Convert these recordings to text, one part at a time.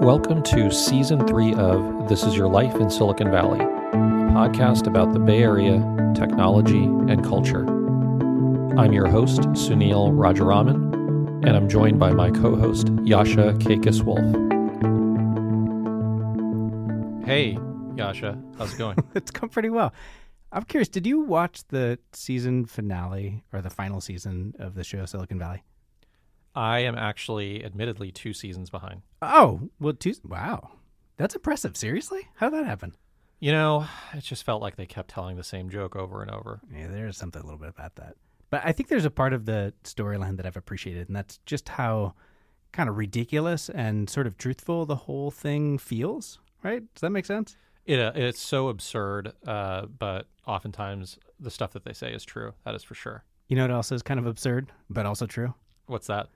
Welcome to Season 3 of This Is Your Life in Silicon Valley, a podcast about the Bay Area, technology, and culture. I'm your host, Sunil Rajaraman, and I'm joined by my co-host, Yasha Kakis-Wolf. Hey, Yasha, how's it going? It's going pretty well. I'm curious, did you watch the season finale or the final season of the show Silicon Valley? I am actually, admittedly, 2 seasons behind. Oh, well, wow. That's impressive. Seriously? How did that happen? You know, it just felt like they kept telling the same joke over and over. Yeah, there's something a little bit about that. But I think there's a part of the storyline that I've appreciated, and that's just how kind of ridiculous and sort of truthful the whole thing feels, right? Does that make sense? It's so absurd, but oftentimes the stuff that they say is true. That is for sure. You know what else is kind of absurd, but also true? What's that?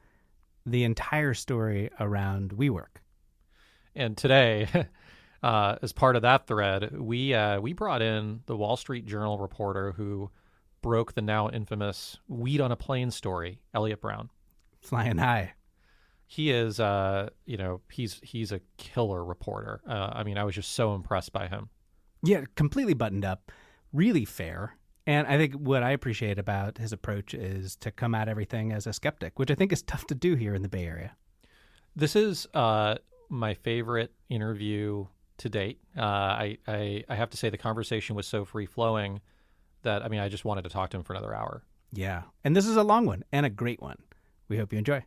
The entire story around WeWork. And today, as part of that thread, we brought in the Wall Street Journal reporter who broke the now infamous weed on a plane story, Eliot Brown. Flying high. He is, he's a killer reporter. I was just so impressed by him. Yeah, completely buttoned up, really fair. And I think what I appreciate about his approach is to come at everything as a skeptic, which I think is tough to do here in the Bay Area. This is my favorite interview to date. I have to say the conversation was so free-flowing that, I just wanted to talk to him for another hour. Yeah, and this is a long one and a great one. We hope you enjoy.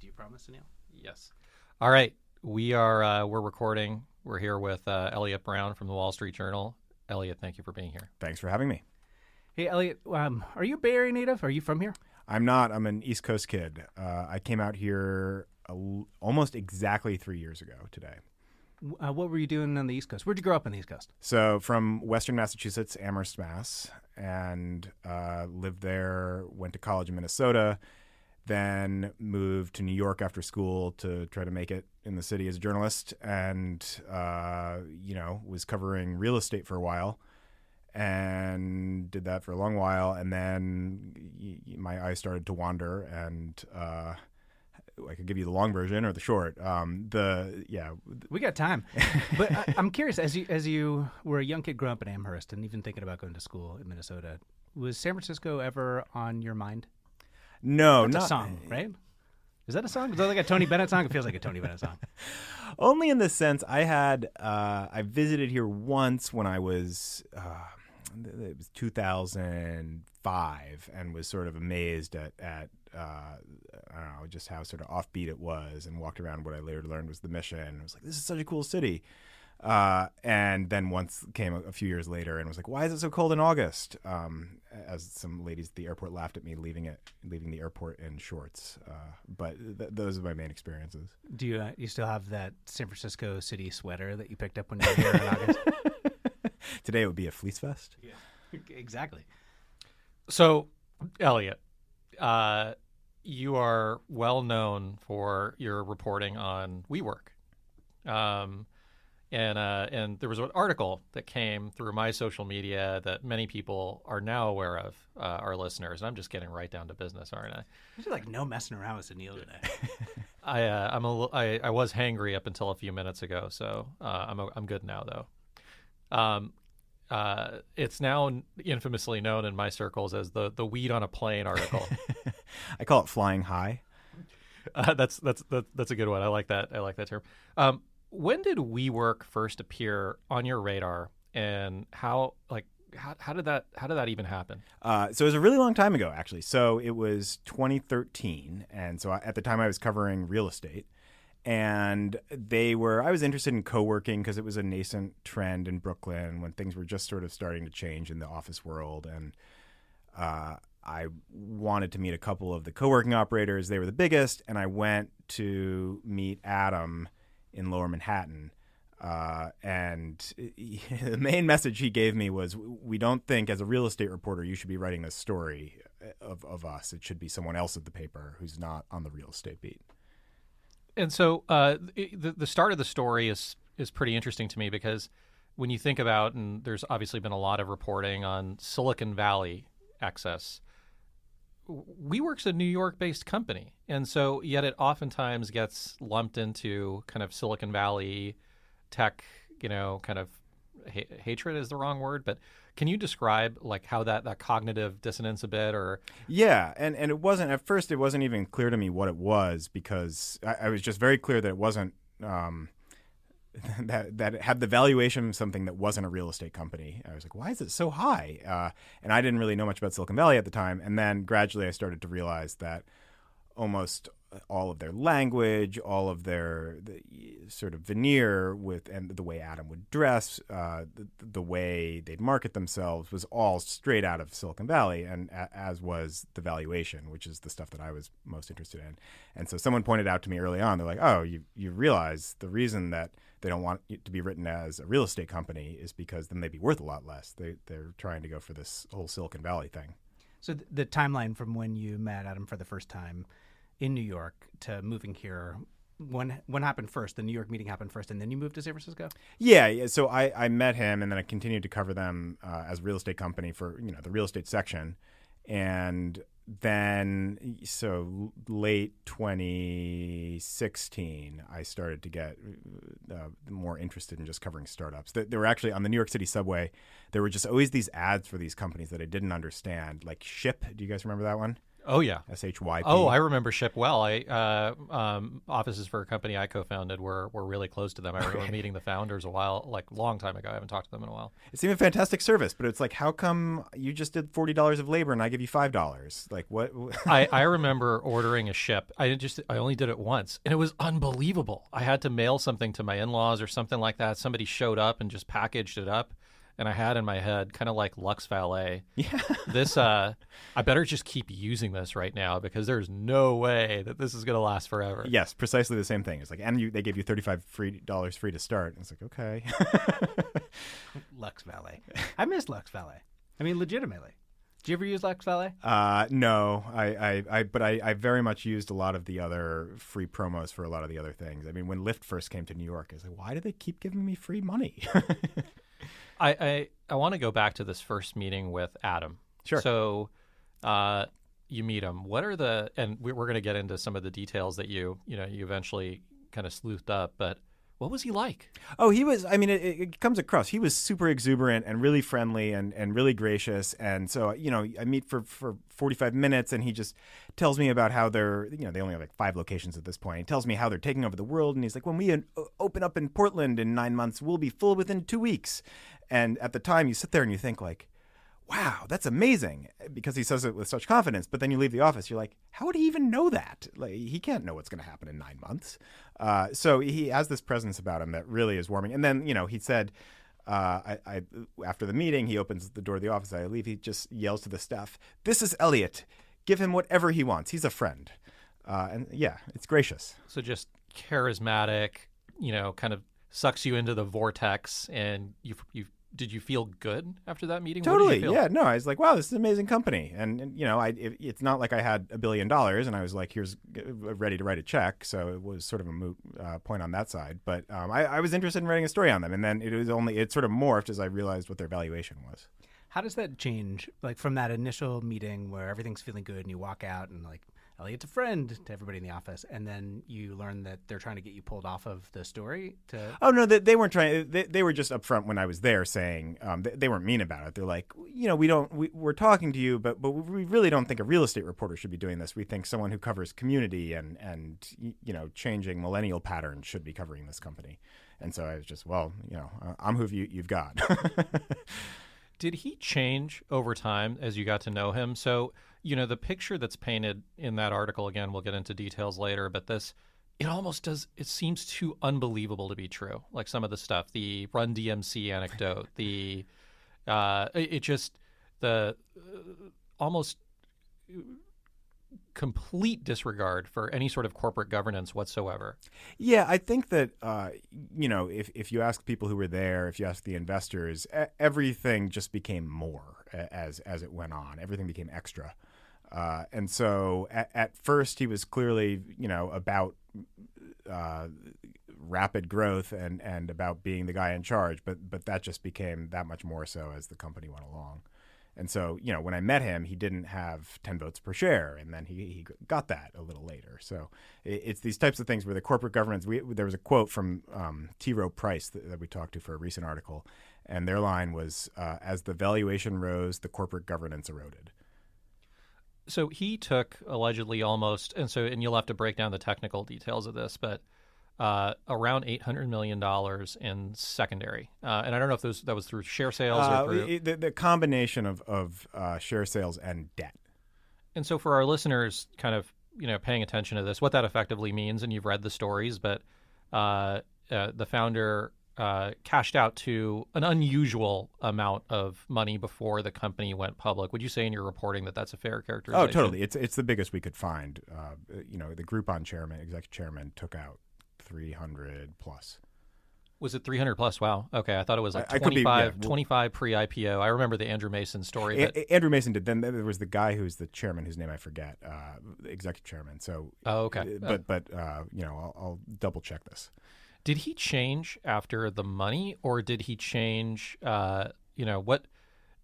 Do you promise, Sunil? Yes. All right. We're recording. We're here with Eliot Brown from the Wall Street Journal. Eliot, thank you for being here. Thanks for having me. Hey, Eliot, are you a Bay Area native? Are you from here? I'm not. I'm an East Coast kid. I came out here almost exactly 3 years ago today. What were you doing on the East Coast? Where'd you grow up on the East Coast? So from Western Massachusetts, Amherst, Mass., and lived there, went to college in Minnesota, then moved to New York after school to try to make it in the city as a journalist, and was covering real estate for a while and did that for a long while, and then my eyes started to wander, and I could give you the long version or the short. We got time. But I'm curious, as you were a young kid growing up in Amherst and even thinking about going to school in Minnesota, was San Francisco ever on your mind? No, That's not a song, right? Is that a song? Is that like a Tony Bennett song? It feels like a Tony Bennett song. Only in the sense I visited here once when I was it was 2005, and was sort of amazed at I don't know, just how sort of offbeat it was, and walked around what I later learned was the mission. I was like, this is such a cool city. And then once came a few years later and was like, why is it so cold in August? As some ladies at the airport laughed at me leaving the airport in shorts. But those are my main experiences. Do you still have that San Francisco city sweater that you picked up when you were here in August? Today it would be a fleece vest. Yeah, exactly. So, Eliot, you are well known for your reporting on WeWork. And there was an article that came through my social media that many people are now aware of, our listeners. And I'm just getting right down to business, aren't I? There's like no messing around with Sunil today. I was hangry up until a few minutes ago, so I'm good now though. It's now infamously known in my circles as the weed on a plane article. I call it flying high. That's a good one. I like that. I like that term. When did WeWork first appear on your radar, and how did that even happen? So it was a really long time ago, actually. So it was 2013, and so at the time I was covering real estate, and I was interested in co-working because it was a nascent trend in Brooklyn when things were just sort of starting to change in the office world, and I wanted to meet a couple of the co-working operators. They were the biggest, and I went to meet Adam in Lower Manhattan. And the main message he gave me was, we don't think as a real estate reporter you should be writing this story of us. It should be someone else at the paper who's not on the real estate beat. And so the start of the story is pretty interesting to me, because when you think about, and there's obviously been a lot of reporting on Silicon Valley access, WeWork's a New York-based company, and so yet it oftentimes gets lumped into kind of Silicon Valley tech, kind of hatred is the wrong word, but can you describe like how that cognitive dissonance a bit, or? Yeah, and it wasn't at first. It wasn't even clear to me what it was, because I was just very clear that it wasn't that it had the valuation of something that wasn't a real estate company. I was like, why is it so high? And I didn't really know much about Silicon Valley at the time. And then gradually I started to realize that almost all of their language, all of the sort of veneer and the way Adam would dress, the way they'd market themselves was all straight out of Silicon Valley, and as was the valuation, which is the stuff that I was most interested in. And so someone pointed out to me early on, they're like, oh, you realize the reason that they don't want it to be written as a real estate company is because then they'd be worth a lot less. They're trying to go for this whole Silicon Valley thing. So the timeline from when you met Adam for the first time in New York to moving here, when happened first? The New York meeting happened first, and then you moved to San Francisco? Yeah. So I met him, and then I continued to cover them as a real estate company for the real estate section. And then, so late 2016, I started to get more interested in just covering startups. There were actually, on the New York City subway, there were just always these ads for these companies that I didn't understand, like Ship. Do you guys remember that one? Oh, yeah. SHYP. Oh, I remember Ship well. Offices for a company I co-founded were really close to them. I remember meeting the founders long time ago. I haven't talked to them in a while. It seemed a fantastic service, but it's like, how come you just did $40 of labor and I give you $5? Like, what? I remember ordering a Ship. I only did it once, and it was unbelievable. I had to mail something to my in-laws or something like that. Somebody showed up and just packaged it up. And I had in my head, kind of like Lux Valet, this, I better just keep using this right now because there's no way that this is going to last forever. Yes, precisely the same thing. It's like, and they gave you $35 free to start. And it's like, okay. Lux Valet. I miss Lux Valet. I mean, legitimately. Did you ever use Lux Valet? No, but I very much used a lot of the other free promos for a lot of the other things. I mean, when Lyft first came to New York, I was like, why do they keep giving me free money? I want to go back to this first meeting with Adam. Sure. So you meet him. What are and we're going to get into some of the details that you eventually kind of sleuthed up, but what was he like? Oh, he was, I mean, it comes across. He was super exuberant and really friendly and really gracious. And so, I meet for 45 minutes and he just tells me about how they only have like 5 locations at this point. He tells me how they're taking over the world. And he's like, when we open up in Portland in 9 months, we'll be full within 2 weeks. And at the time you sit there and you think like, wow, that's amazing, because he says it with such confidence. But then you leave the office, you're like, how would he even know that? Like, he can't know what's going to happen in 9 months. So he has this presence about him that really is warming. And then, he said, after the meeting, he opens the door of the office. I leave. He just yells to the staff, "This is Eliot. Give him whatever he wants. He's a friend." And yeah, it's gracious. So just charismatic, kind of sucks you into the vortex. And did you feel good after that meeting? Totally. What did you feel? Yeah. No, I was like, wow, this is an amazing company. And it's not like I had $1 billion and I was like, here's ready to write a check. So it was sort of a moot point on that side. But I was interested in writing a story on them. And then it sort of morphed as I realized what their valuation was. How does that change, like from that initial meeting where everything's feeling good and you walk out and like, Eliot's a friend to everybody in the office, and then you learn that they're trying to get you pulled off of the story? Oh, no, they weren't trying. They were just upfront when I was there saying, they weren't mean about it. They're like, we're talking to you, but we really don't think a real estate reporter should be doing this. We think someone who covers community and changing millennial patterns should be covering this company. And so I was just, I'm who you've got. Did he change over time as you got to know him? So, the picture that's painted in that article, again, we'll get into details later, but it seems too unbelievable to be true. Like some of the stuff, the runDMC anecdote, the almost complete disregard for any sort of corporate governance whatsoever. Yeah, I think that, if you ask people who were there, if you ask the investors, everything just became more as it went on. Everything became extra. And so at first he was clearly, about rapid growth and about being the guy in charge. But that just became that much more so as the company went along. And so, when I met him, he didn't have 10 votes per share, and then he got that a little later. So it's these types of things where the corporate governance, there was a quote from T. Rowe Price that we talked to for a recent article, and their line was, as the valuation rose, the corporate governance eroded. So he took allegedly almost, and you'll have to break down the technical details of this, but around $800 million in secondary. And I don't know if that was through share sales or through... The combination of share sales and debt. And so for our listeners kind of, paying attention to this, what that effectively means, and you've read the stories, but the founder cashed out to an unusual amount of money before the company went public. Would you say in your reporting that that's a fair characterization? Oh, totally. It's the biggest we could find. The Groupon executive chairman took out 300 plus. Was it 300 plus? Wow. Okay. I thought it was like 25 pre-IPO. I remember the Andrew Mason story. Andrew Mason did. Then there was the guy who's the chairman, whose name I forget, the executive chairman. So, okay. But I'll double check this. Did he change after the money, or did he change, was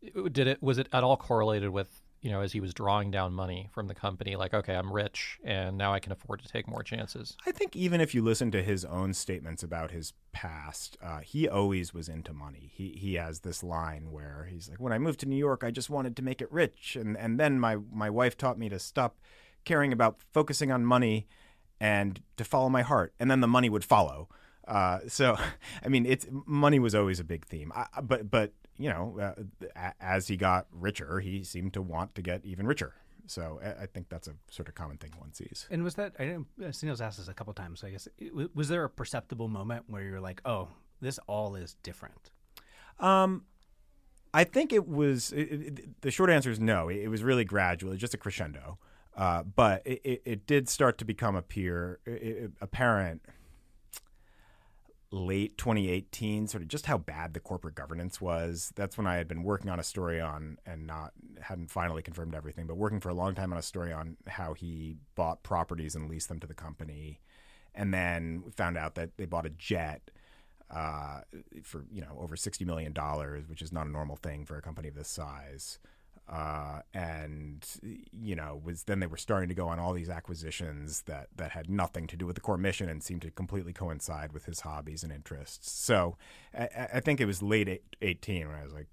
it at all correlated with, as he was drawing down money from the company, like, okay, I'm rich and now I can afford to take more chances? I think even if you listen to his own statements about his past, he always was into money. He has this line where he's like, when I moved to New York, I just wanted to make it rich. And then my wife taught me to stop caring about focusing on money and to follow my heart. And then the money would follow. Money was always a big theme. But as he got richer, he seemed to want to get even richer. So I think that's a sort of common thing one sees. And was that, Sunil's asked this a couple of times, so I guess, was there a perceptible moment where you're like, oh, this all is different? I think it was, the short answer is no. It was really gradual, just a crescendo. But it did start to become apparent late 2018, sort of just how bad the corporate governance was. That's when I had been working on a story on, and hadn't finally confirmed everything, but working for a long time on a story on how he bought properties and leased them to the company, and then found out that they bought a jet for over $60 million, which is not a normal thing for a company of this size. Then they were starting to go on all these acquisitions that had nothing to do with the core mission and seemed to completely coincide with his hobbies and interests. So I think it was late 18 when I was like,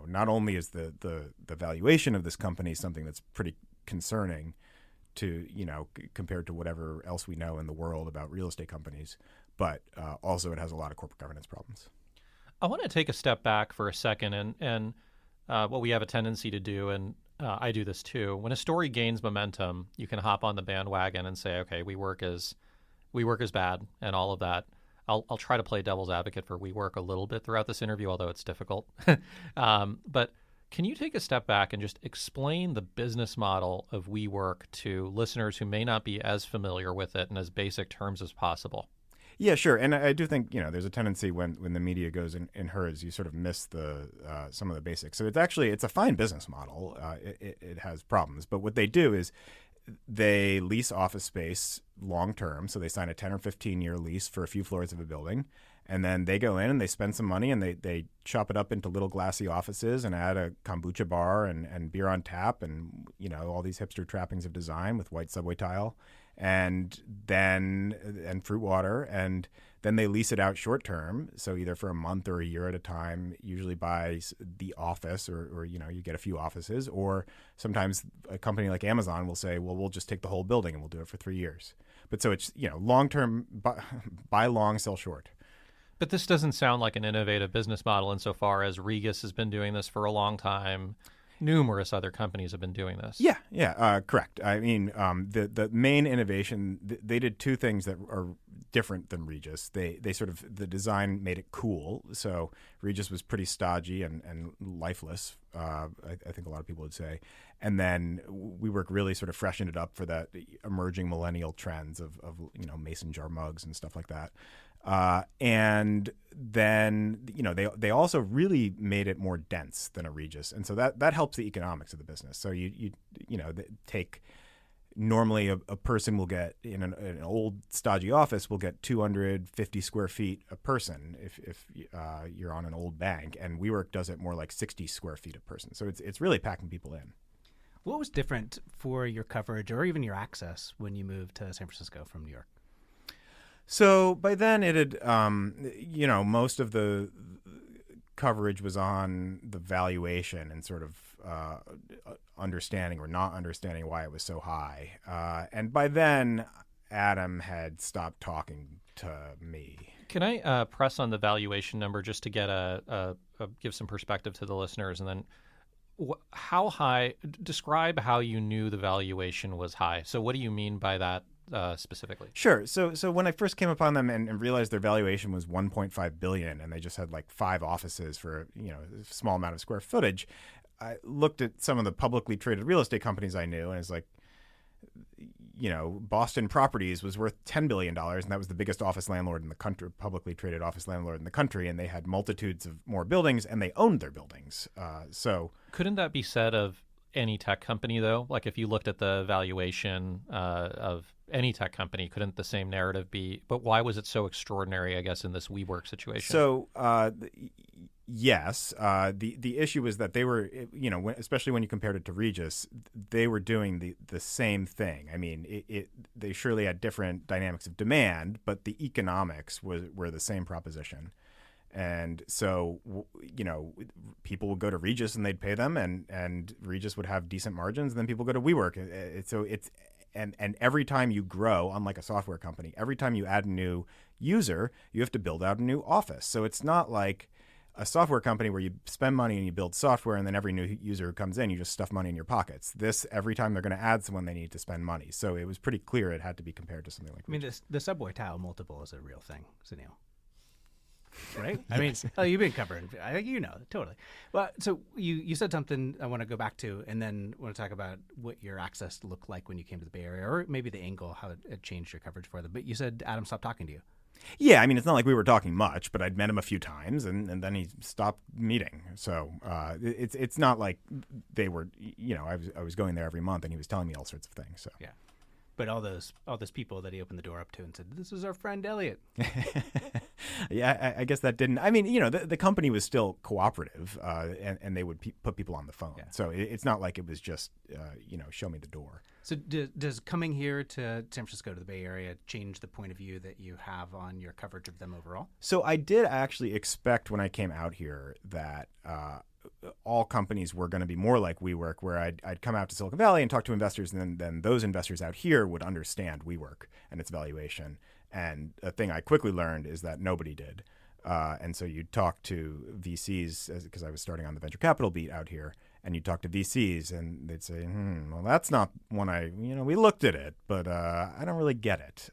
not only is the valuation of this company something that's pretty concerning to, compared to whatever else we know in the world about real estate companies, but also it has a lot of corporate governance problems. I want to take a step back for a second and what we have a tendency to do, and I do this too, when a story gains momentum, you can hop on the bandwagon and say, okay, WeWork is bad and all of that. I'll try to play devil's advocate for WeWork a little bit throughout this interview, although it's difficult. But can you take a step back and just explain the business model of WeWork to listeners who may not be as familiar with it in as basic terms as possible? Yeah, sure. And I do think, there's a tendency when the media goes in herds, you sort of miss some of the basics. So it's a fine business model. It has problems. But what they do is they lease office space long term. So they sign a 10 or 15-year lease for a few floors of a building. And then they go in and they spend some money and they chop it up into little glassy offices and add a kombucha bar and beer on tap and, all these hipster trappings of design with white subway tile. And fruit water, and then they lease it out short term, so either for a month or a year at a time, usually by the office, or you get a few offices, or sometimes a company like Amazon will say, well, we'll just take the whole building and we'll do it for 3 years. But so it's long term, buy long, sell short. But this doesn't sound like an innovative business model insofar as Regus has been doing this for a long time. Numerous other companies have been doing this. Yeah, correct. I mean, the main innovation, they did two things that are different than Regus. They sort of, the design made it cool. So Regus was pretty stodgy and lifeless, I think a lot of people would say. And then WeWork really sort of freshened it up for that emerging millennial trends of mason jar mugs and stuff like that. And then, they also really made it more dense than a Regus. And so that helps the economics of the business. So you take normally a person will get in an old stodgy office will get 250 square feet a person if you're on an old bank, and WeWork does it more like 60 square feet a person. So it's really packing people in. What was different for your coverage or even your access when you moved to San Francisco from New York? So by then it had, most of the coverage was on the valuation and sort of understanding or not understanding why it was so high. And by then, Adam had stopped talking to me. Can I press on the valuation number just to get give some perspective to the listeners, and then how high? Describe how you knew the valuation was high. So what do you mean by that specifically? Sure. So when I first came upon them and realized their valuation was $1.5 billion, and they just had like 5 offices for a small amount of square footage, I looked at some of the publicly traded real estate companies I knew, and it's like, Boston Properties was worth $10 billion, and that was the biggest office landlord in the country, publicly traded office landlord in the country, and they had multitudes of more buildings, and they owned their buildings. So couldn't that be said of any tech company, though? Like if you looked at the valuation of any tech company, couldn't the same narrative be? But why was it so extraordinary, I guess, in this WeWork situation? So yes, the issue was that they were, especially when you compared it to Regus, they were doing the same thing. I mean, they surely had different dynamics of demand, but the economics were the same proposition. And so, people would go to Regus and they'd pay them, and Regus would have decent margins, and then people go to WeWork. So it's and every time you grow, unlike a software company, every time you add a new user, you have to build out a new office. So it's not like a software company where you spend money and you build software, and then every new user who comes in, you just stuff money in your pockets. This, every time they're going to add someone, they need to spend money. So it was pretty clear it had to be compared to something like I mean, the subway tile multiple is a real thing, Sunil. Right? Yes. I mean, you've been covering, I think totally. Well, so you said something I want to go back to, and then want to talk about what your access looked like when you came to the Bay Area, or maybe the angle, how it changed your coverage for them. But you said Adam stopped talking to you. Yeah, I mean, it's not like we were talking much, but I'd met him a few times, and then he stopped meeting. So it's not like they were, I was going there every month, and he was telling me all sorts of things. So yeah. But all those people that he opened the door up to and said, "This is our friend Eliot." Yeah, I guess that didn't. I mean, the company was still cooperative, and they would put people on the phone. Yeah. So it's not like it was just, show me the door. So does coming here to San Francisco, to the Bay Area, change the point of view that you have on your coverage of them overall? So I did actually expect when I came out here that all companies were going to be more like WeWork, where I'd come out to Silicon Valley and talk to investors, and then those investors out here would understand WeWork and its valuation. And a thing I quickly learned is that nobody did. And so you'd talk to VCs, because I was starting on the venture capital beat out here, and you'd talk to VCs, and they'd say, well, that's not one we looked at it, but I don't really get it.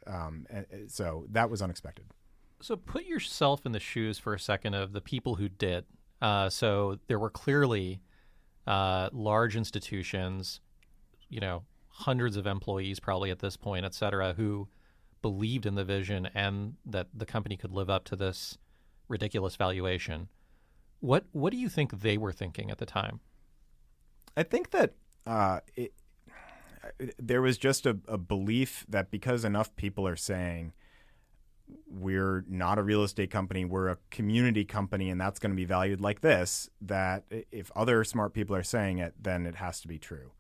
So that was unexpected. So put yourself in the shoes for a second of the people who did. So there were clearly large institutions, hundreds of employees probably at this point, et cetera, who believed in the vision and that the company could live up to this ridiculous valuation. What do you think they were thinking at the time? I think that there was just a belief that because enough people are saying, we're not a real estate company, we're a community company, and that's going to be valued like this, that if other smart people are saying it, then it has to be true.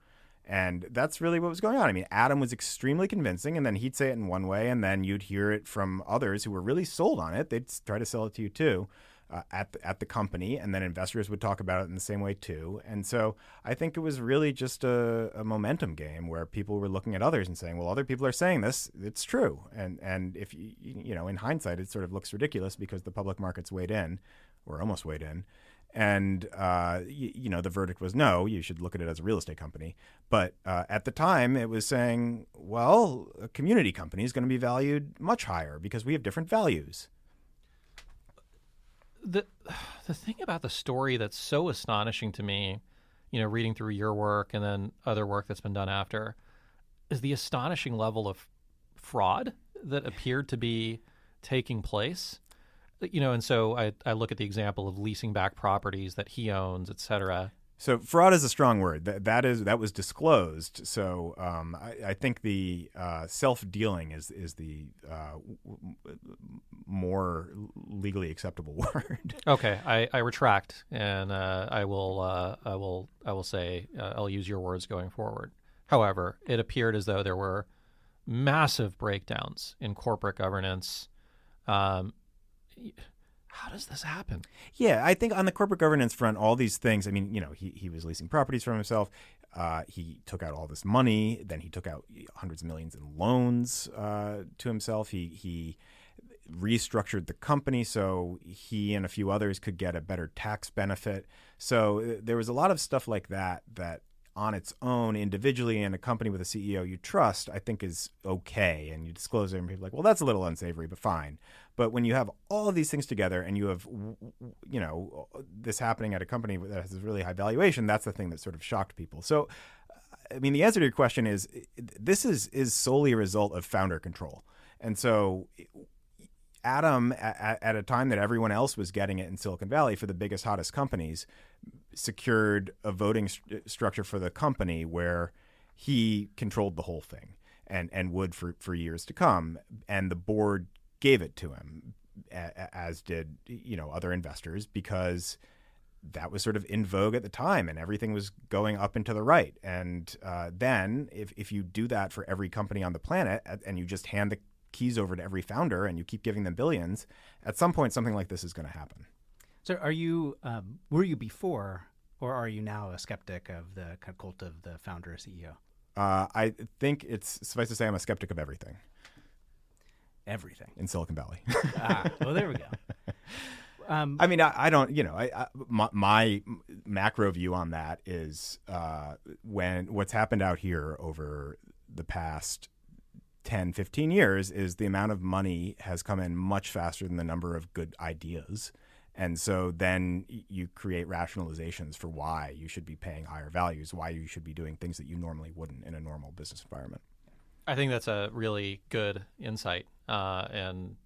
And that's really what was going on. I mean, Adam was extremely convincing, and then he'd say it in one way, and then you'd hear it from others who were really sold on it. They'd try to sell it to you too at the company, and then investors would talk about it in the same way too. And so I think it was really just a momentum game where people were looking at others and saying, well, other people are saying this, it's true. And if in hindsight, it sort of looks ridiculous because the public markets weighed in, or almost weighed in. And, the verdict was no, you should look at it as a real estate company. But at the time, it was saying, well, a community company is going to be valued much higher because we have different values. The thing about the story that's so astonishing to me, reading through your work and then other work that's been done after, is the astonishing level of fraud that appeared to be taking place. And so I look at the example of leasing back properties that he owns, et cetera. So fraud is a strong word. That was disclosed. So I think the self-dealing is the more legally acceptable word. Okay, I retract, and I will say I'll use your words going forward. However, it appeared as though there were massive breakdowns in corporate governance. How does this happen? Yeah, I think on the corporate governance front, all these things, I mean, he was leasing properties from himself. He took out all this money. Then he took out hundreds of millions in loans to himself. He restructured the company so he and a few others could get a better tax benefit. So there was a lot of stuff like that on its own, individually, in a company with a CEO you trust, I think is okay. And you disclose it and people are like, well, that's a little unsavory, but fine. But when you have all of these things together and you have, this happening at a company that has a really high valuation, that's the thing that sort of shocked people. So, I mean, the answer to your question is this is solely a result of founder control. And so Adam, at a time that everyone else was getting it in Silicon Valley for the biggest, hottest companies, secured a voting structure for the company where he controlled the whole thing and would for years to come. And the board gave it to him, as did other investors, because that was sort of in vogue at the time and everything was going up and to the right. And then if you do that for every company on the planet and you just hand the keys over to every founder and you keep giving them billions, at some point something like this is going to happen. So were you before, or are you now a skeptic of the cult of the founder or CEO? I think it's suffice to say I'm a skeptic of everything. Everything. In Silicon Valley. Well, there we go. I mean, I don't, my macro view on that is what's happened out here over the past 10, 15 years is the amount of money has come in much faster than the number of good ideas. And so then you create rationalizations for why you should be paying higher values, why you should be doing things that you normally wouldn't in a normal business environment. I think that's a really good insight and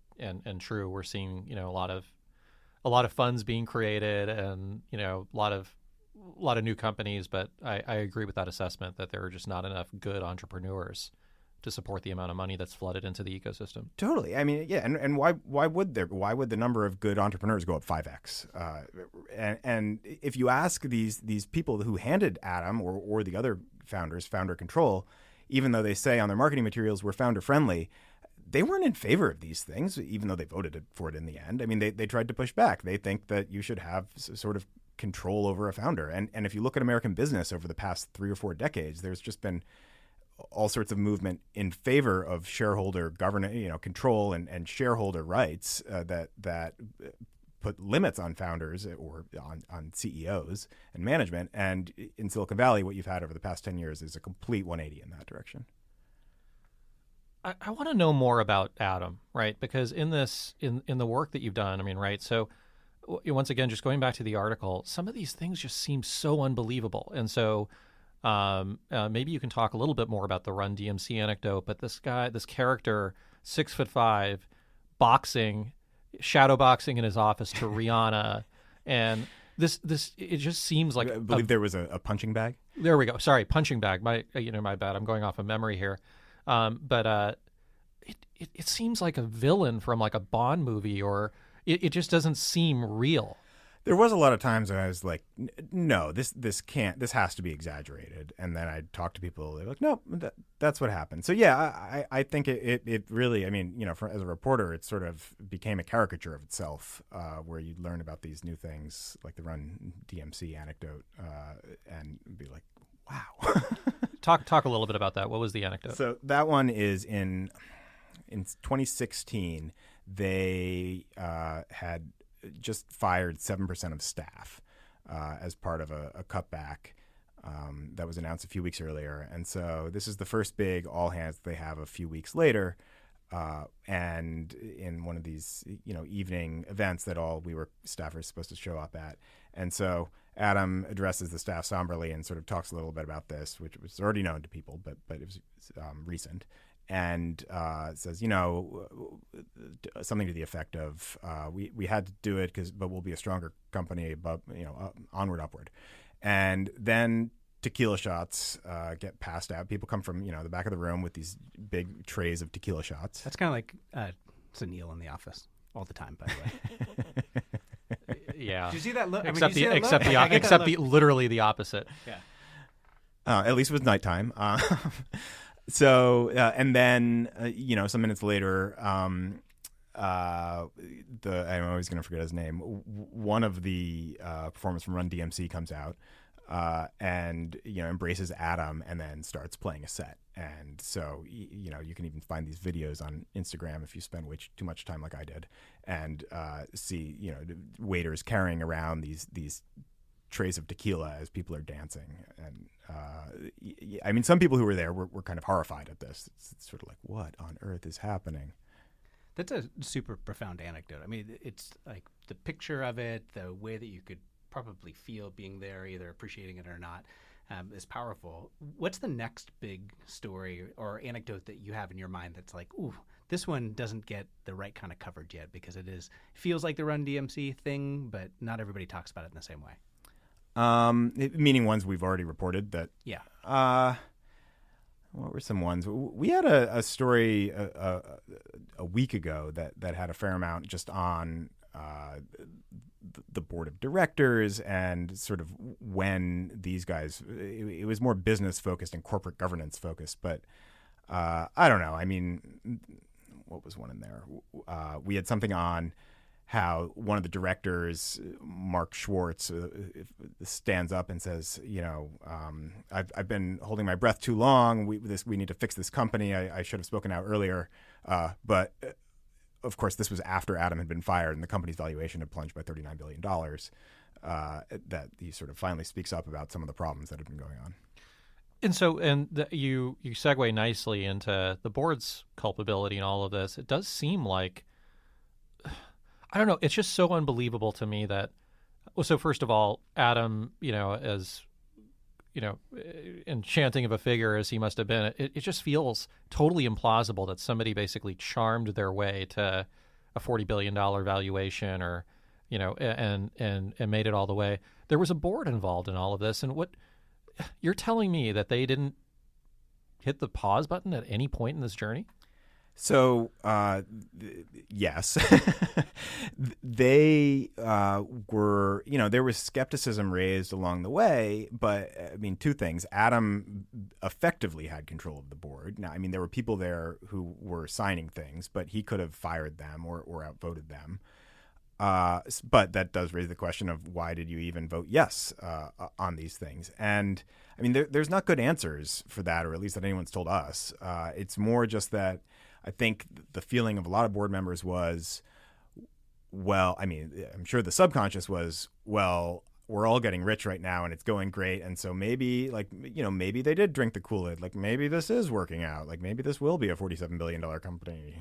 true. We're seeing a lot of funds being created and a lot of new companies, but I agree with that assessment that there are just not enough good entrepreneurs to support the amount of money that's flooded into the ecosystem. Totally. I mean, yeah, and why would the number of good entrepreneurs go up 5x? And if you ask these people who handed Adam or the other founders founder control, even though they say on their marketing materials we're founder friendly, they weren't in favor of these things, even though they voted for it in the end. I mean, they tried to push back. They think that you should have sort of control over a founder. And if you look at American business over the past 3 or 4 decades, there's just been all sorts of movement in favor of shareholder governance, control and shareholder rights that put limits on founders or on CEOs and management. And in Silicon Valley, what you've had over the past 10 years is a complete 180 in that direction. I want to know more about Adam, right? Because in the work that you've done, I mean, right? So once again, just going back to the article, some of these things just seem so unbelievable. And so maybe you can talk a little bit more about the runDMC anecdote, but this character, 6'5", shadow boxing in his office to Rihanna. And this, it just seems like, I believe there was a punching bag. There we go. Sorry. Punching bag. My bad. I'm going off of memory here. But it seems like a villain from like a Bond movie, or it just doesn't seem real. There was a lot of times when I was like, no, this has to be exaggerated. And then I'd talk to people, they're like, no, that's what happened. So yeah, I think it really, I mean, as a reporter, it sort of became a caricature of itself, where you'd learn about these new things like the runDMC anecdote, and be like, wow. Talk a little bit about that. What was the anecdote? So that one is in 2016, they had just fired 7% of staff as part of a cutback that was announced a few weeks earlier. And so this is the first big all hands they have a few weeks later. And in one of these, evening events that all WeWork staff are supposed to show up at. And so Adam addresses the staff somberly and sort of talks a little bit about this, which was already known to people, but it was recent. And says, something to the effect of, we had to do it but we'll be a stronger company, but onward, upward. And then tequila shots get passed out. People come from the back of the room with these big trays of tequila shots. That's kind of like Sunil in The Office all the time, by the way. Yeah. Did you see that look? Except literally the opposite. Yeah. At least it was nighttime. So and then some minutes later, I'm always going to forget his name. One of the performers from runDMC comes out and embraces Adam and then starts playing a set. And so you can even find these videos on Instagram if you spend too much time like I did, and see waiters carrying around these trays of tequila as people are dancing. And I mean, some people who were there were kind of horrified at this. It's sort of like, what on earth is happening? That's a super profound anecdote. I mean, it's like the picture of it, the way that you could probably feel being there, either appreciating it or not, is powerful. What's the next big story or anecdote that you have in your mind that's like, ooh, this one doesn't get the right kind of coverage yet because it feels like the runDMC thing, but not everybody talks about it in the same way? Meaning ones we've already reported that. Yeah. What were some ones? We had a story a week ago that had a fair amount just on the board of directors and sort of when these guys. It was more business focused and corporate governance focused, but I don't know. I mean, what was one in there? We had something on how one of the directors, Mark Schwartz, stands up and says, I've been holding my breath too long. We need to fix this company. I should have spoken out earlier. But of course, this was after Adam had been fired and the company's valuation had plunged by $39 billion. That he sort of finally speaks up about some of the problems that have been going on. And so, you segue nicely into the board's culpability in all of this. It does seem like, I don't know, it's just so unbelievable to me that, well, so first of all, Adam, as, enchanting of a figure as he must have been, it just feels totally implausible that somebody basically charmed their way to a $40 billion valuation or, and made it all the way. There was a board involved in all of this. And what you're telling me that they didn't hit the pause button at any point in this journey? So, yes, they were, there was skepticism raised along the way, but I mean, two things. Adam effectively had control of the board. Now, I mean, there were people there who were signing things, but he could have fired them or outvoted them. But that does raise the question of why did you even vote yes on these things? And I mean, there's not good answers for that, or at least that anyone's told us. It's more just that I think the feeling of a lot of board members was, well, I mean, I'm sure the subconscious was, well, we're all getting rich right now and it's going great. And so maybe maybe they did drink the Kool-Aid. Like maybe this is working out. Like maybe this will be a $47 billion company.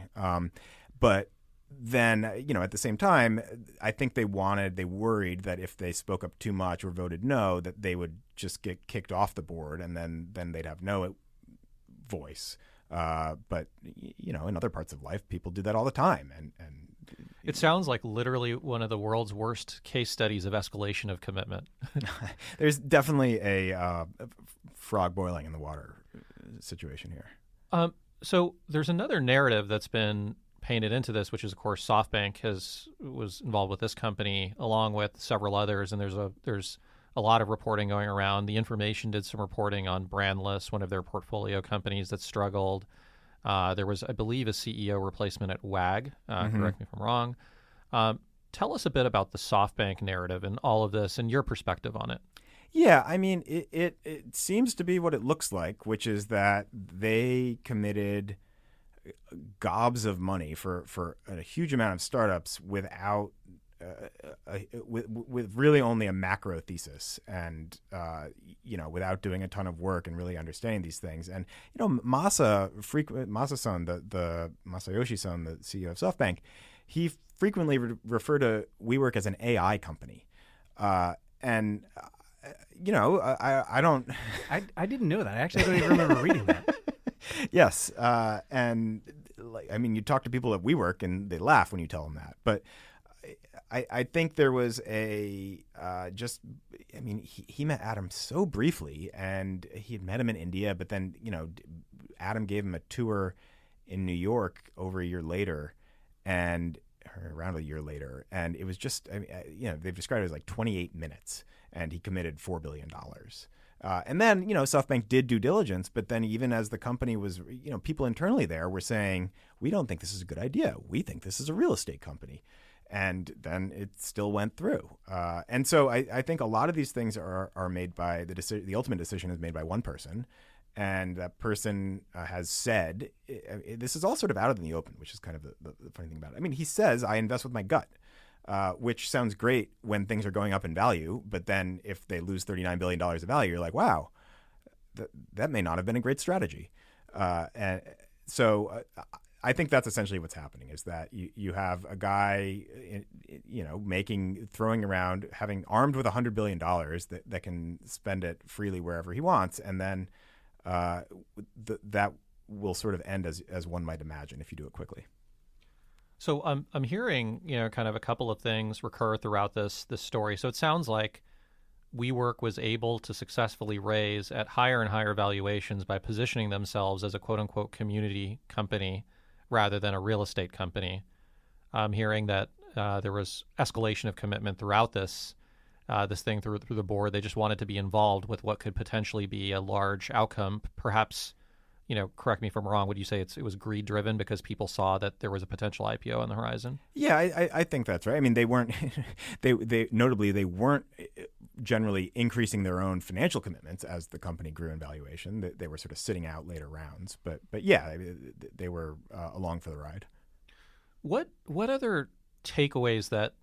But then, at the same time, I think they worried that if they spoke up too much or voted no, that they would just get kicked off the board and then they'd have no voice. But in other parts of life, people do that all the time. And it sounds like literally one of the world's worst case studies of escalation of commitment. There's definitely a frog boiling in the water situation here. So there's another narrative that's been painted into this, which is, of course, Softbank was involved with this company along with several others, and there's a lot of reporting going around. The Information did some reporting on Brandless, one of their portfolio companies that struggled. There was, I believe, a CEO replacement at WAG. Correct me if I'm wrong. Tell us a bit about the Softbank narrative and all of this and your perspective on it. Yeah, I mean, it seems to be what it looks like, which is that they committed gobs of money for a huge amount of startups without with really only a macro thesis and without doing a ton of work and really understanding these things. And Masayoshi-san, the CEO of Softbank, he frequently referred to WeWork as an AI company. I don't. I didn't know that. I actually don't even remember reading that. Yes, and you talk to people at WeWork and they laugh when you tell them that. But I think there was he met Adam so briefly, and he had met him in India, but then, Adam gave him a tour in New York over a year later, or around a year later. And it was just, they've described it as like 28 minutes, and he committed $4 billion. And then, SoftBank did due diligence, but then even as the company was, people internally there were saying, we don't think this is a good idea. We think this is a real estate company. And then it still went through. And so I think a lot of these things are made by the ultimate decision is made by one person. And that person has said, this is all sort of out in the open, which is kind of the funny thing about it. I mean, he says, I invest with my gut. Which sounds great when things are going up in value, but then if they lose $39 billion of value, you're like, wow, that may not have been a great strategy. And so I think that's essentially what's happening, is that you have a guy, throwing around, having armed with $100 billion that can spend it freely wherever he wants, and then that will sort of end as one might imagine if you do it quickly. So I'm hearing, kind of a couple of things recur throughout this story. So it sounds like WeWork was able to successfully raise at higher and higher valuations by positioning themselves as a quote unquote community company rather than a real estate company. I'm hearing that there was escalation of commitment throughout this thing through the board. They just wanted to be involved with what could potentially be a large outcome, perhaps. Correct me if I'm wrong. Would you say it was greed driven because people saw that there was a potential IPO on the horizon? Yeah, I think that's right. I mean, they weren't. They weren't generally increasing their own financial commitments as the company grew in valuation. They were sort of sitting out later rounds. But yeah, they were along for the ride. What other takeaways that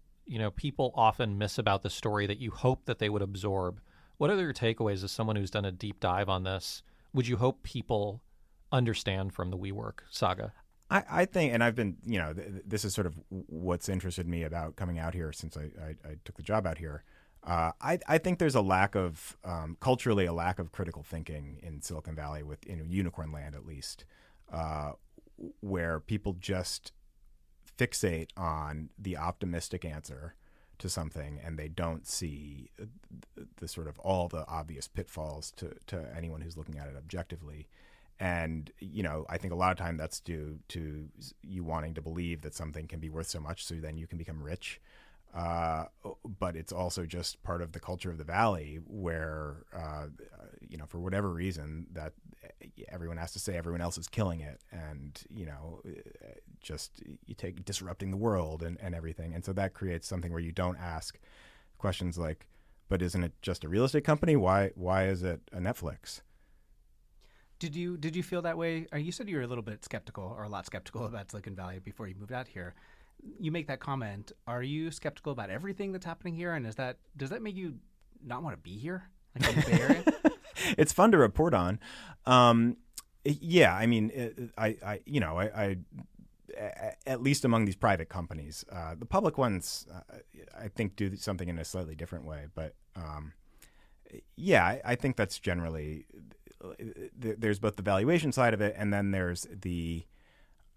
people often miss about the story that you hope that they would absorb? What other takeaways, as someone who's done a deep dive on this, would you hope people understand from the WeWork saga? I think, and I've been, this is sort of what's interested me about coming out here since I took the job out here. I think there's a lack of, culturally, a lack of critical thinking in Silicon Valley, in unicorn land at least, where people just fixate on the optimistic answer to something, and they don't see the sort of all the obvious pitfalls to anyone who's looking at it objectively. And, I think a lot of time that's due to you wanting to believe that something can be worth so much so then you can become rich. But it's also just part of the culture of the Valley where, for whatever reason, that everyone has to say everyone else is killing it. And, just you take disrupting the world and everything. And so that creates something where you don't ask questions like, but isn't it just a real estate company? Why is it a Netflix? Did you feel that way? You said you were a little bit skeptical, or a lot skeptical about Silicon Valley before you moved out here. You make that comment. Are you skeptical about everything that's happening here? And does that make you not want to be here? Like in the Bay Area? It's fun to report on. Yeah, I mean, I at least among these private companies, the public ones, I think do something in a slightly different way. But yeah, I think that's generally. There's both the valuation side of it, and then there's the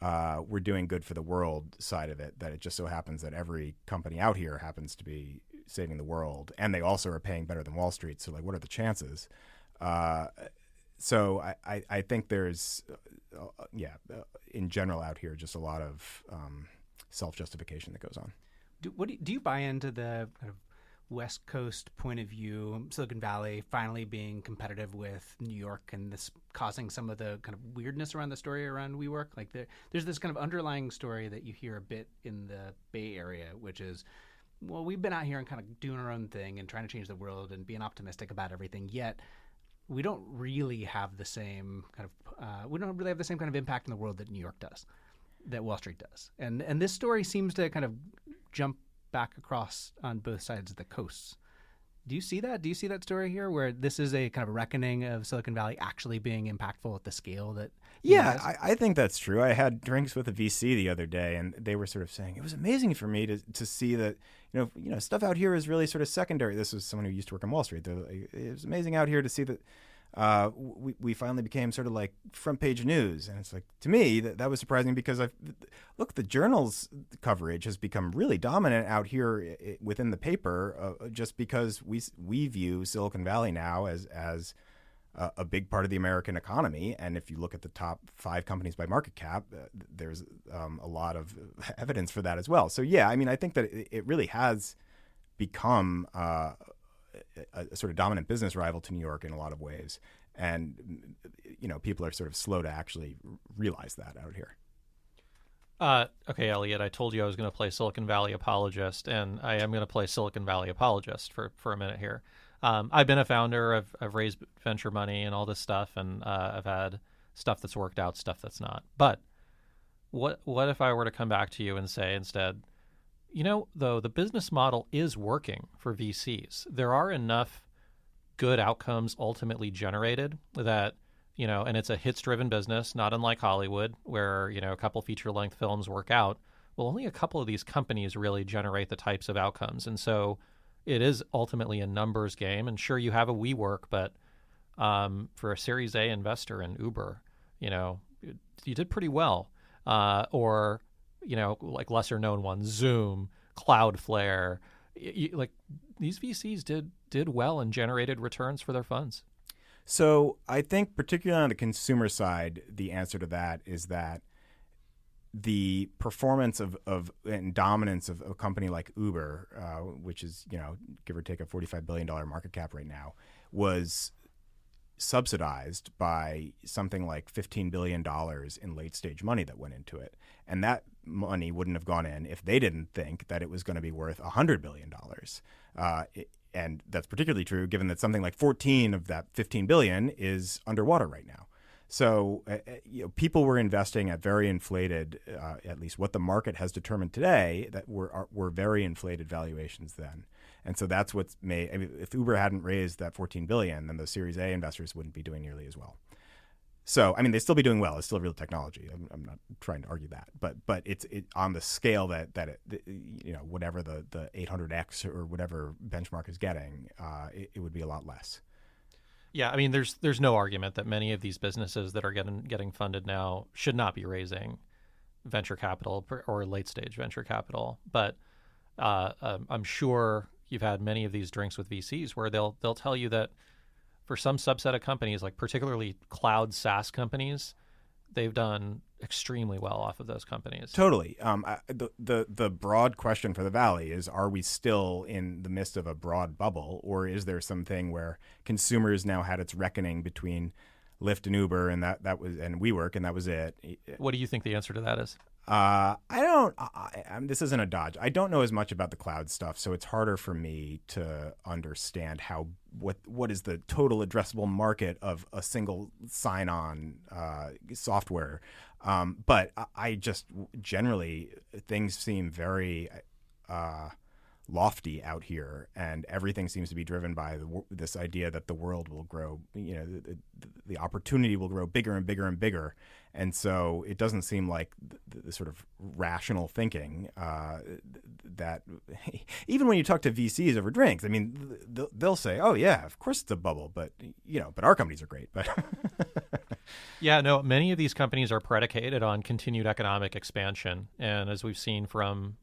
we're doing good for the world side of it, that it just so happens that every company out here happens to be saving the world, and they also are paying better than Wall Street. So, like, what are the chances? So I think there's, in general out here, just a lot of self-justification that goes on. Do you buy into the kind of West Coast point of view, Silicon Valley finally being competitive with New York, and this causing some of the kind of weirdness around the story around WeWork? Like there's this kind of underlying story that you hear a bit in the Bay Area, which is, well, we've been out here and kind of doing our own thing and trying to change the world and being optimistic about everything, yet we don't really have the same kind of impact in the world that New York does, that Wall Street does. And this story seems to kind of jump back across on both sides of the coasts. Do you see that? Do you see that story here, where this is a kind of a reckoning of Silicon Valley actually being impactful at the scale that? Yeah, I think that's true. I had drinks with a VC the other day, and they were sort of saying it was amazing for me to see that stuff out here is really sort of secondary. This was someone who used to work on Wall Street. It was amazing out here to see that we finally became sort of like front page news. And it's like, to me, that was surprising because look, the journal's coverage has become really dominant out here within the paper, just because we view Silicon Valley now as a big part of the American economy. And if you look at the top 5 companies by market cap, there's a lot of evidence for that as well. So, yeah, I mean, I think that it really has become a sort of dominant business rival to New York in a lot of ways. And, people are sort of slow to actually realize that out here. Okay, Eliot, I told you I was going to play Silicon Valley apologist, and I am going to play Silicon Valley apologist for a minute here. I've been a founder. I've raised venture money and all this stuff, and I've had stuff that's worked out, stuff that's not. But what if I were to come back to you and say instead, though the business model is working for VCs, there are enough good outcomes ultimately generated that, and it's a hits-driven business, not unlike Hollywood, where, a couple feature-length films work out. Well, only a couple of these companies really generate the types of outcomes. And so it is ultimately a numbers game. And sure, you have a WeWork, but for a Series A investor in Uber, you did pretty well. Or, like lesser-known ones, Zoom, Cloudflare. Like these VCs did well and generated returns for their funds. So I think particularly on the consumer side, the answer to that is that the performance of and dominance of a company like Uber, which is, give or take a $45 billion market cap right now, was subsidized by something like $15 billion in late stage money that went into it. And that money wouldn't have gone in if they didn't think that it was going to be worth $100 billion. And that's particularly true given that something like 14 of that 15 billion is underwater right now. So people were investing at very inflated, at least what the market has determined today, that were very inflated valuations then. And so that's what's made. I mean, if Uber hadn't raised that 14 billion, then those Series A investors wouldn't be doing nearly as well. So, I mean, they still be doing well. It's still real technology. I'm not trying to argue that, but it's on the scale that whatever the 800x or whatever benchmark is getting, it would be a lot less. Yeah, I mean, there's no argument that many of these businesses that are getting funded now should not be raising venture capital or late stage venture capital. But I'm sure you've had many of these drinks with VCs where they'll tell you that for some subset of companies, like particularly cloud SaaS companies, they've done extremely well off of those companies. Totally. The broad question for the Valley is: are we still in the midst of a broad bubble, or is there something where consumers now had its reckoning between Lyft and Uber, and that was and WeWork, and that was it? What do you think the answer to that is? This isn't a dodge. I don't know as much about the cloud stuff, so it's harder for me to understand what is the total addressable market of a single sign-on software. But I just generally things seem very lofty out here, and everything seems to be driven by this idea that the world will grow. The opportunity will grow bigger and bigger and bigger. And so it doesn't seem like the sort of rational thinking that even when you talk to VCs over drinks, I mean, they'll say, "Oh yeah, of course it's a bubble, but our companies are great." But yeah, no, many of these companies are predicated on continued economic expansion, and as we've seen from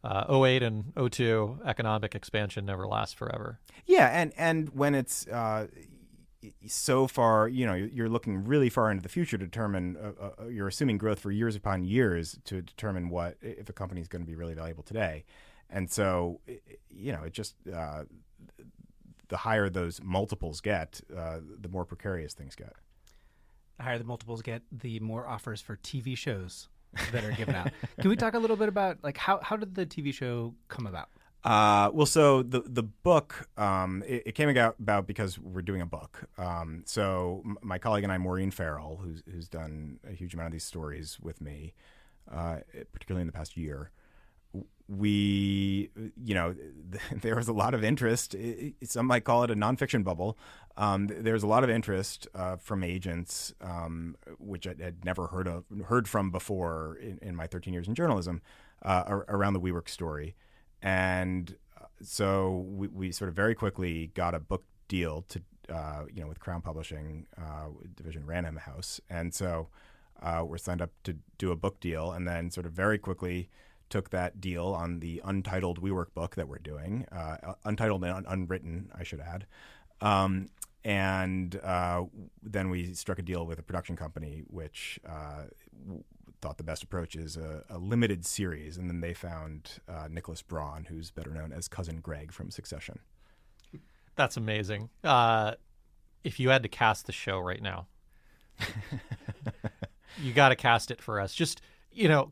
08 and 02, economic expansion never lasts forever. Yeah, and when it's so far, you're looking really far into the future to determine, you're assuming growth for years upon years to determine what if a company is going to be really valuable today. And so, it just, the higher those multiples get, the more precarious things get. The higher the multiples get, the more offers for TV shows that are given out. Can we talk a little bit about how did the TV show come about? Well, so the book, it came about because we're doing a book. So my colleague and I, Maureen Farrell, who's done a huge amount of these stories with me, particularly in the past year, there was a lot of interest. Some might call it a nonfiction bubble. There's a lot of interest from agents, which I had never heard from before in my 13 years in journalism, around the WeWork story. And so we sort of very quickly got a book deal with Crown Publishing division, Random House. And so we're signed up to do a book deal, and then sort of very quickly took that deal on the untitled WeWork book that we're doing, untitled and unwritten, I should add. And then we struck a deal with a production company, which thought the best approach is a limited series. And then they found Nicholas Braun, who's better known as Cousin Greg from Succession. That's amazing. If you had to cast the show right now, you got to cast it for us. Just, you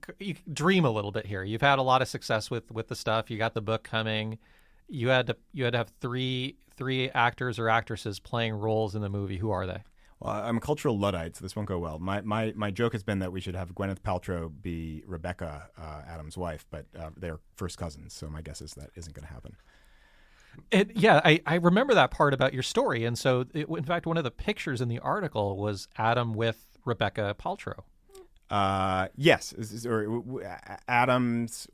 dream a little bit here. You've had a lot of success with the stuff. You got the book coming. You had to have three actors or actresses playing roles in the movie. Who are they? Well, I'm a cultural Luddite, so this won't go well. My joke has been that we should have Gwyneth Paltrow be Rebecca, Adam's wife, but they're first cousins, so my guess is that isn't going to happen. I remember that part about your story. And so, in fact, one of the pictures in the article was Adam with Rebecca Paltrow. Yes. Adam's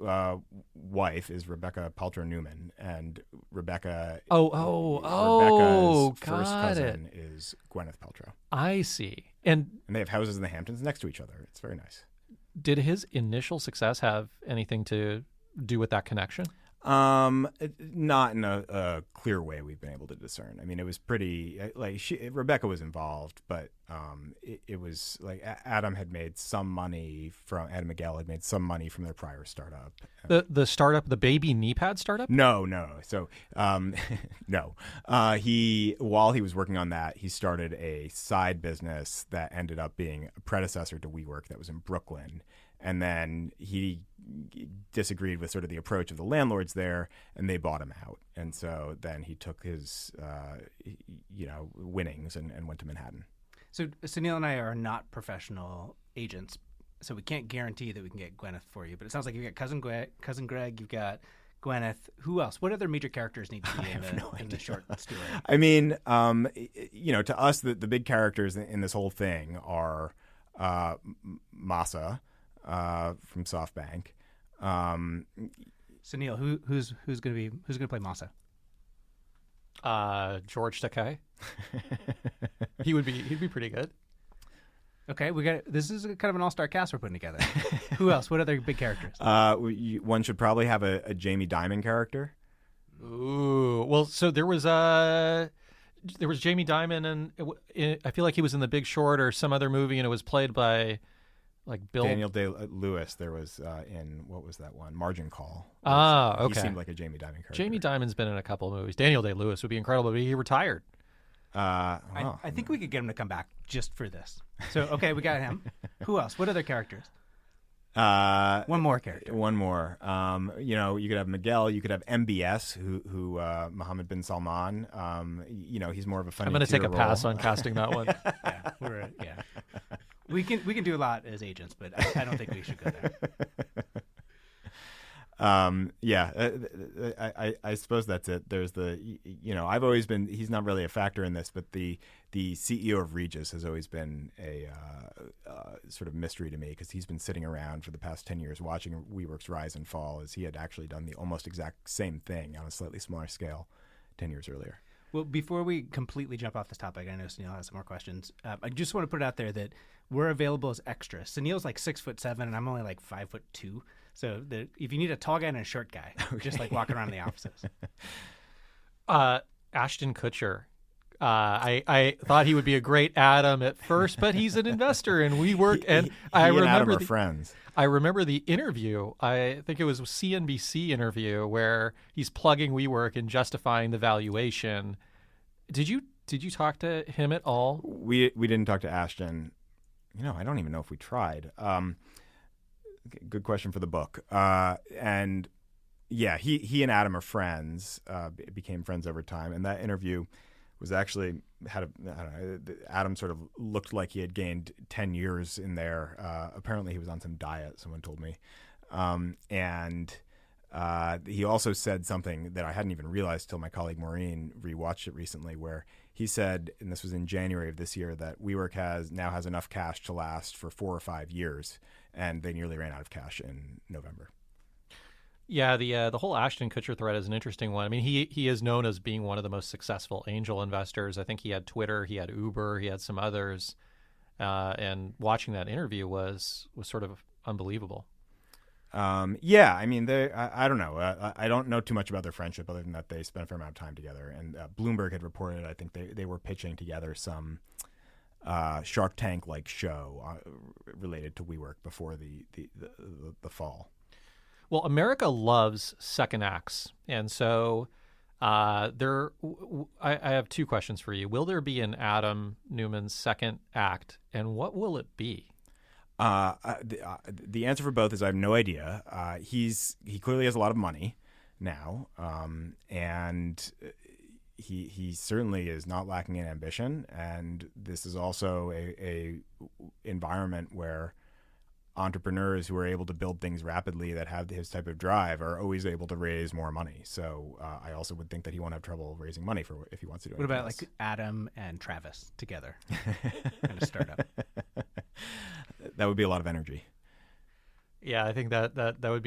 wife is Rebecca Paltrow Newman, and Rebecca's first cousin is Gwyneth Paltrow. I see. And they have houses in the Hamptons next to each other. It's very nice. Did his initial success have anything to do with that connection? Not in a clear way we've been able to discern. I mean, it was pretty Rebecca was involved, but it was like Adam had made some money from Adam McGill had made some money from their prior startup. The startup, the baby knee pad startup? No. So no. While he was working on that, he started a side business that ended up being a predecessor to WeWork that was in Brooklyn. And then he disagreed with sort of the approach of the landlords there, and they bought him out. And so then he took his, winnings and went to Manhattan. So Sunil and I are not professional agents, so we can't guarantee that we can get Gwyneth for you. But it sounds like you've got Cousin Greg, you've got Gwyneth. Who else? What other major characters need to be in the short story? I mean, to us, the big characters in this whole thing are Masa from Softbank. Sunil, who's going to play Masa? George Takei. He'd be pretty good. Okay, this is kind of an all-star cast we're putting together. Who else? What other big characters? One should probably have a Jamie Dimon character. Ooh, well, so there was Jamie Dimon, and I feel like he was in The Big Short or some other movie, and it was played by Bill Daniel Day-Lewis. There was in what was that one? Margin Call. Okay. He seemed like a Jamie Dimon character. Jamie Dimon's been in a couple of movies. Daniel Day-Lewis would be incredible, but he retired. I think we could get him to come back just for this. So okay, we got him. Who else? What other characters? One more character. One more. You could have Miguel. You could have MBS, who Mohammed bin Salman. He's more of a funny. I'm going to take a role. pass on casting that one. Yeah. We can do a lot as agents, but I don't think we should go there. I suppose that's it. There's I've always been. He's not really a factor in this, but the CEO of Regis has always been a sort of mystery to me, because he's been sitting around for the past 10 years watching WeWork's rise and fall, as he had actually done the almost exact same thing on a slightly smaller scale 10 years earlier. Well, before we completely jump off this topic, I know Sunil has some more questions. I just want to put it out there that we're available as extras. Sunil's like 6'7", and I'm only like 5'2". So if you need a tall guy and a short guy, just walking around the offices. Ashton Kutcher. I thought he would be a great Adam at first, but he's an investor in WeWork, and I remember Adam are friends. I remember the interview. I think it was a CNBC interview where he's plugging WeWork and justifying the valuation. Did you talk to him at all? We didn't talk to Ashton. I don't even know if we tried. Good question for the book. And yeah, he and Adam are friends. Became friends over time, and that interview was actually Adam sort of looked like he had gained 10 years in there. Apparently he was on some diet, someone told me. And he also said something that I hadn't even realized till my colleague Maureen rewatched it recently, where he said, and this was in January of this year, that WeWork now has enough cash to last for 4 or 5 years, and they nearly ran out of cash in November. Yeah, the whole Ashton Kutcher thread is an interesting one. I mean, he is known as being one of the most successful angel investors. I think he had Twitter, he had Uber, he had some others, and watching that interview was sort of unbelievable. Yeah, I mean, I don't know. I don't know too much about their friendship other than that they spent a fair amount of time together. And Bloomberg had reported, I think they were pitching together some Shark Tank-like show related to WeWork before the fall. Well, America loves second acts, and so I have two questions for you. Will there be an Adam Newman second act, and what will it be? The answer for both is I have no idea. He clearly has a lot of money now, and he certainly is not lacking in ambition. And this is also a environment where entrepreneurs who are able to build things rapidly that have his type of drive are always able to raise more money. So I also would think that he won't have trouble raising money for if he wants to do it. What about like Adam and Travis together in a startup? That would be a lot of energy. Yeah, I think that would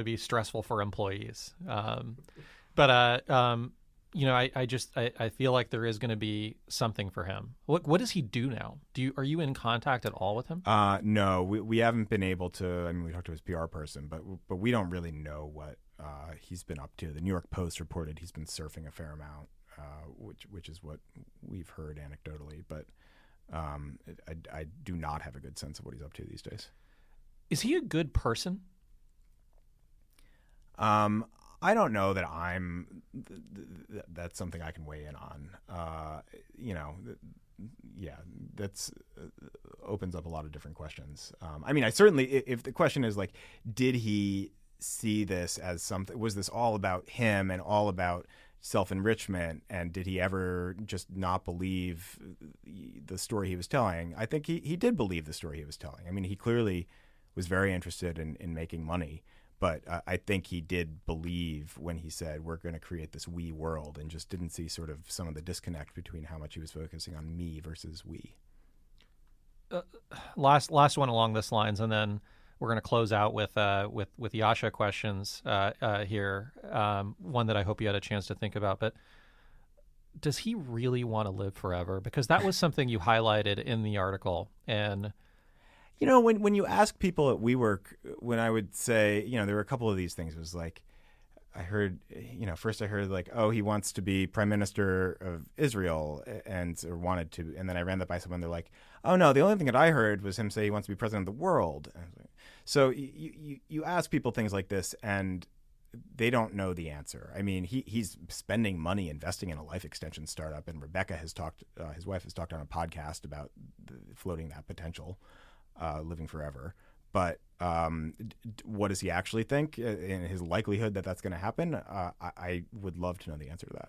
be stressful for employees. But I feel like there is going to be something for him. What does he do now? Are you in contact at all with him? No, we haven't been able to. I mean, we talked to his PR person, but we don't really know what he's been up to. The New York Post reported he's been surfing a fair amount, which is what we've heard anecdotally. But I do not have a good sense of what he's up to these days. Is he a good person? I don't know that that's something I can weigh in on. That's opens up a lot of different questions. I mean, I certainly, if the question is like, did he see this as something, was this all about him and all about self-enrichment, and did he ever just not believe the story he was telling? I think he did believe the story he was telling. I mean, he clearly was very interested in making money. But I think he did believe when he said, we're going to create this we world, and just didn't see sort of some of the disconnect between how much he was focusing on me versus we. Last one along this lines, and then we're going to close out with Yasha questions here. One that I hope you had a chance to think about. But does he really want to live forever? Because that was something you highlighted in the article. And you know, when you ask people at WeWork, when I would say, there were a couple of these things. It was like, first I heard like, oh, he wants to be prime minister of Israel or wanted to. And then I ran that by someone. They're like, oh, no, the only thing that I heard was him say he wants to be president of the world. So you ask people things like this, and they don't know the answer. I mean, he's spending money investing in a life extension startup. And Rebecca his wife has talked on a podcast about floating that potential. Living forever. But what does he actually think in his likelihood that that's going to happen? I would love to know the answer to that.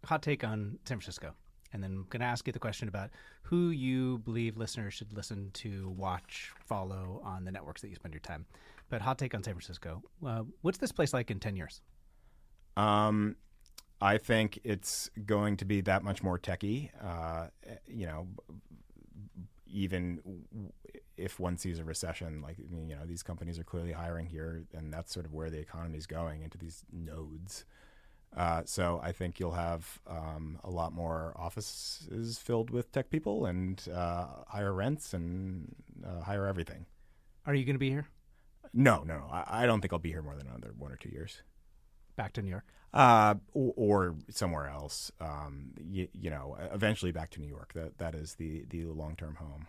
Hot take on San Francisco. And then I'm going to ask you the question about who you believe listeners should listen to, watch, follow on the networks that you spend your time. But hot take on San Francisco. What's this place like in 10 years? I think it's going to be that much more techy. Even if one sees a recession, these companies are clearly hiring here, and that's sort of where the economy is going, into these nodes. So I think you'll have a lot more offices filled with tech people and higher rents and higher everything. Are you going to be here? No. I don't think I'll be here more than another 1 or 2 years. Back to New York? Or somewhere else. Eventually back to New York. That is the long-term home.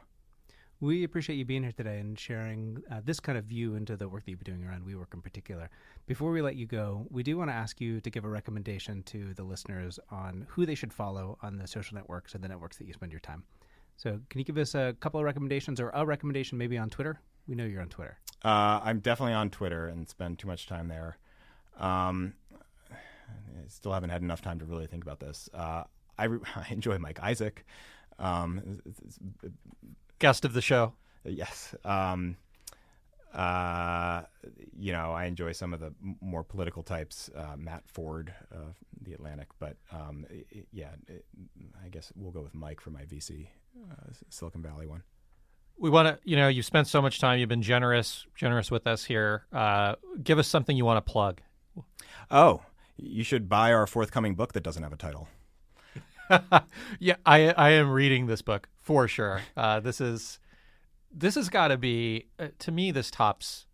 We appreciate you being here today and sharing this kind of view into the work that you've been doing around WeWork in particular. Before we let you go, we do want to ask you to give a recommendation to the listeners on who they should follow on the social networks and the networks that you spend your time. So can you give us a couple of recommendations, or a recommendation maybe on Twitter? We know you're on Twitter. I'm definitely on Twitter and spend too much time there. I still haven't had enough time to really think about this. I enjoy Mike Isaac. Guest of the show. Yes. I enjoy some of the more political types, Matt Ford, The Atlantic. But I guess we'll go with Mike for my VC, Silicon Valley one. We want to, you've spent so much time. You've been generous with us here. Give us something you want to plug. Oh, you should buy our forthcoming book that doesn't have a title. Yeah, I am reading this book for sure. This has got to be, to me, this tops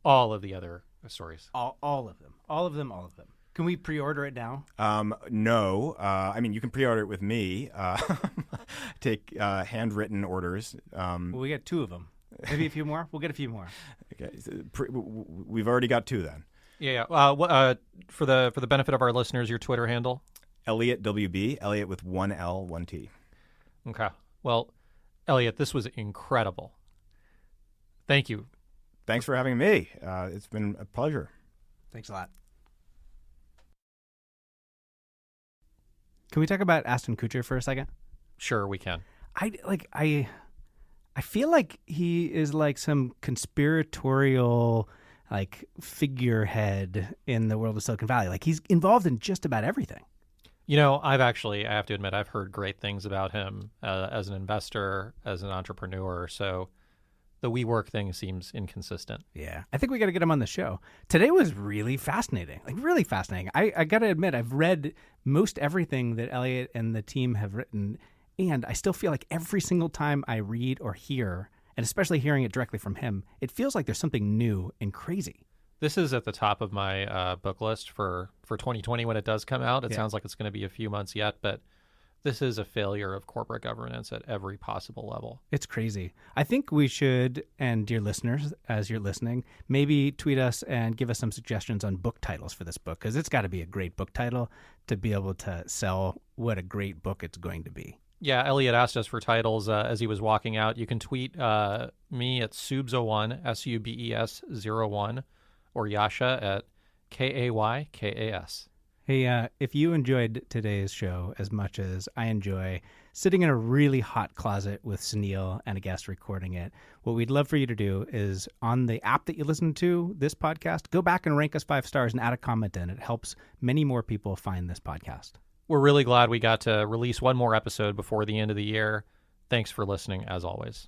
all of the other stories. All of them. Can we pre-order it now? No. I mean, you can pre-order it with me. Take handwritten orders. Well, we get 2 of them. Maybe a few more? We'll get a few more. Okay. So we've already got 2 then. Yeah. For the benefit of our listeners, your Twitter handle? Eliot WB. Eliot with 1 L, 1 T. Okay. Well, Eliot, this was incredible. Thank you. Thanks for having me. It's been a pleasure. Thanks a lot. Can we talk about Ashton Kutcher for a second? Sure, we can. I feel like he is like some conspiratorial figurehead in the world of Silicon Valley. Like he's involved in just about everything. I have to admit, I've heard great things about him as an investor, as an entrepreneur. So the WeWork thing seems inconsistent. Yeah. I think we got to get him on the show. Today was really fascinating, really fascinating. I got to admit, I've read most everything that Eliot and the team have written, and I still feel like every single time I read or hear, and especially hearing it directly from him, it feels like there's something new and crazy. This is at the top of my book list for 2020 when it does come out. It Yeah. sounds like it's going to be a few months yet, but this is a failure of corporate governance at every possible level. It's crazy. I think we should, and dear listeners, as you're listening, maybe tweet us and give us some suggestions on book titles for this book, because it's got to be a great book title to be able to sell what a great book it's going to be. Yeah, Eliot asked us for titles as he was walking out. You can tweet me at Subes01, SUBES01, or Yasha at KAYKAS. Hey, if you enjoyed today's show as much as I enjoy sitting in a really hot closet with Sunil and a guest recording it, what we'd love for you to do is on the app that you listen to this podcast, go back and rank us 5 stars and add a comment in. It helps many more people find this podcast. We're really glad we got to release one more episode before the end of the year. Thanks for listening, as always.